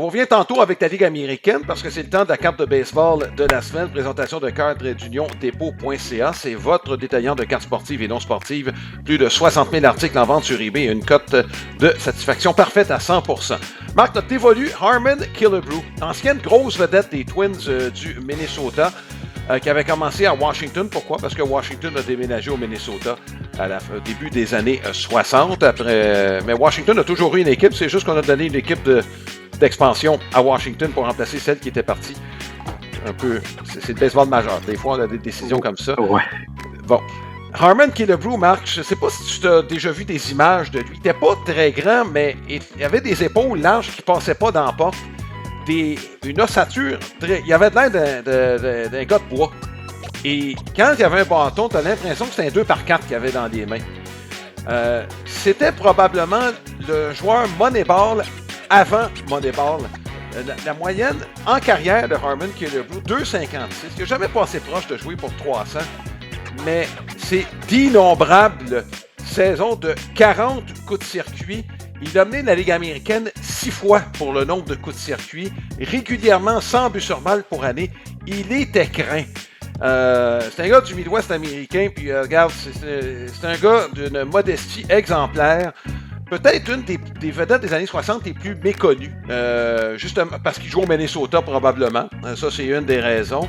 On revient tantôt avec la Ligue américaine parce que c'est le temps de la carte de baseball de la semaine. Présentation de cartes-dépôt.ca. C'est votre détaillant de cartes sportives et non sportives. Plus de 60 000 articles en vente sur eBay et une cote de satisfaction parfaite à 100%. Marc, notre dévolu Harman Killebrew, ancienne grosse vedette des Twins du Minnesota, qui avait commencé à Washington. Pourquoi? Parce que Washington a déménagé au Minnesota au début des années 60. Mais Washington a toujours eu une équipe. C'est juste qu'on a donné une équipe d'expansion à Washington pour remplacer celle qui était partie. Un peu, c'est le baseball majeur. Des fois, on a des décisions comme ça. Ouais. Bon. Harman Killebrew, Marc, je ne sais pas si tu as déjà vu des images de lui. Il n'était pas très grand, mais il avait des épaules larges qui ne passaient pas dans la porte. Une ossature, il avait l'air d'un gars de bois. Et quand il y avait un bâton, tu as l'impression que c'était un 2x4 qu'il avait dans les mains. C'était probablement le joueur Moneyball avant Moneyball. La moyenne en carrière de Harman Killebrew, 2,56. Il n'a jamais passé proche de jouer pour 300. Mais c'est d'innombrables saisons de 40 coups de circuit. Il a mené la Ligue américaine 6 fois pour le nombre de coups de circuit, régulièrement 100 buts sur balle pour année. Il était craint. C'est un gars du Midwest américain, puis regarde, c'est un gars d'une modestie exemplaire. Peut-être une des vedettes des années 60 les plus méconnues, justement parce qu'il joue au Minnesota probablement. Ça, c'est une des raisons.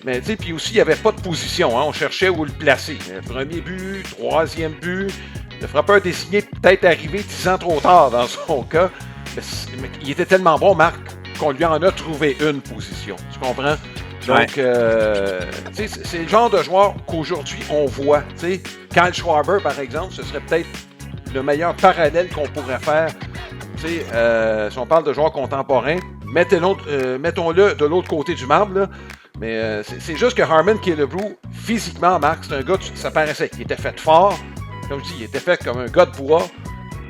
Mais tu sais, puis aussi, il n'y avait pas de position. Hein? On cherchait où le placer. Premier but, troisième but. Le frappeur désigné peut-être arrivé 10 ans trop tard dans son cas. Mais il était tellement bon, Marc, qu'on lui en a trouvé une position. Tu comprends? Donc, c'est le genre de joueur qu'aujourd'hui on voit. T'sais, Kyle Schwarber, par exemple, ce serait peut-être le meilleur parallèle qu'on pourrait faire. Si on parle de joueurs contemporains, mettons-le de l'autre côté du marbre, là. Mais c'est juste que Harman Killebrew, physiquement, Marc, c'est un gars, ça paraissait. Il était fait fort. Comme je dis, il était fait comme un gars de bois.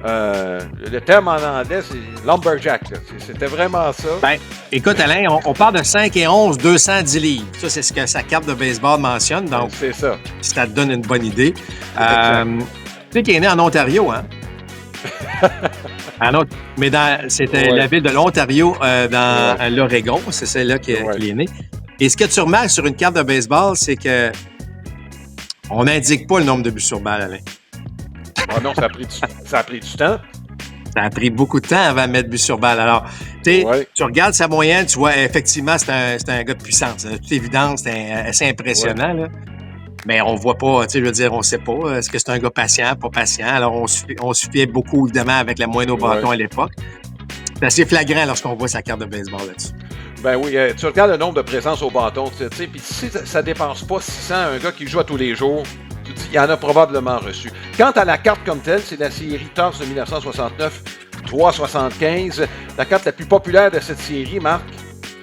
Le terme en anglais, c'est lumberjack. Là. C'était vraiment ça. Ben, écoute, Alain, on parle de 5 et 11, 210 livres. Ça, c'est ce que sa carte de baseball mentionne. Donc, c'est ça. Ça te donne une bonne idée. Tu sais qu'il est né en Ontario, hein? Mais c'était la ville de l'Ontario, dans l'Oregon. C'est celle-là qu'il est né. Et ce que tu remarques sur une carte de baseball, c'est que on n'indique pas le nombre de buts sur balle, Alain. Ah non, ça a pris du temps. Ça a pris beaucoup de temps avant de mettre but sur balle. Alors, tu regardes sa moyenne, tu vois, effectivement, c'est un gas de puissance. De toute évidence, c'est assez impressionnant. Là. Mais on voit pas, tu sais, je veux dire, on sait pas. Est-ce que c'est un gars patient, pas patient? Alors, on se fiait beaucoup, évidemment, avec la moyenne au bâton à l'époque. C'est assez flagrant lorsqu'on voit sa carte de baseball là-dessus. Ben oui, tu regardes le nombre de présences au bâton, tu sais, puis si ça dépense pas 600, un gars qui joue à tous les jours, tu te dis, il en a probablement reçu. Quant à la carte comme telle, c'est la série Topps de 1969, 3,75. La carte la plus populaire de cette série, Marc,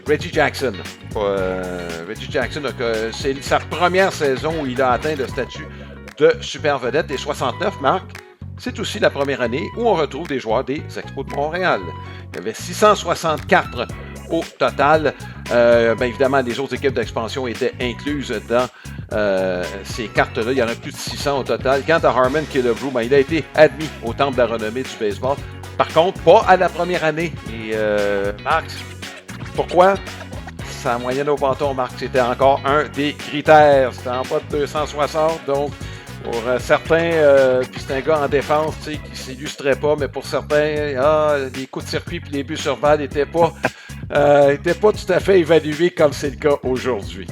Reggie Jackson. Reggie Jackson, c'est sa première saison où il a atteint le statut de super vedette. Et 69, Marc, c'est aussi la première année où on retrouve des joueurs des Expos de Montréal. Il y avait 664 au total. Évidemment, les autres équipes d'expansion étaient incluses dans ces cartes-là. Il y en a plus de 600 au total. Quant à Harman Killebrew, il a été admis au Temple de la renommée du baseball. Par contre, pas à la première année. Et Marc, pourquoi? Sa moyenne au bâton, Marc, c'était encore un des critères. C'était en bas de 260, donc pour certains, puis c'est un gars en défense qui ne s'illustrait pas, mais pour certains, les coups de circuit et les buts sur balle n'étaient pas tout à fait évalués comme c'est le cas aujourd'hui.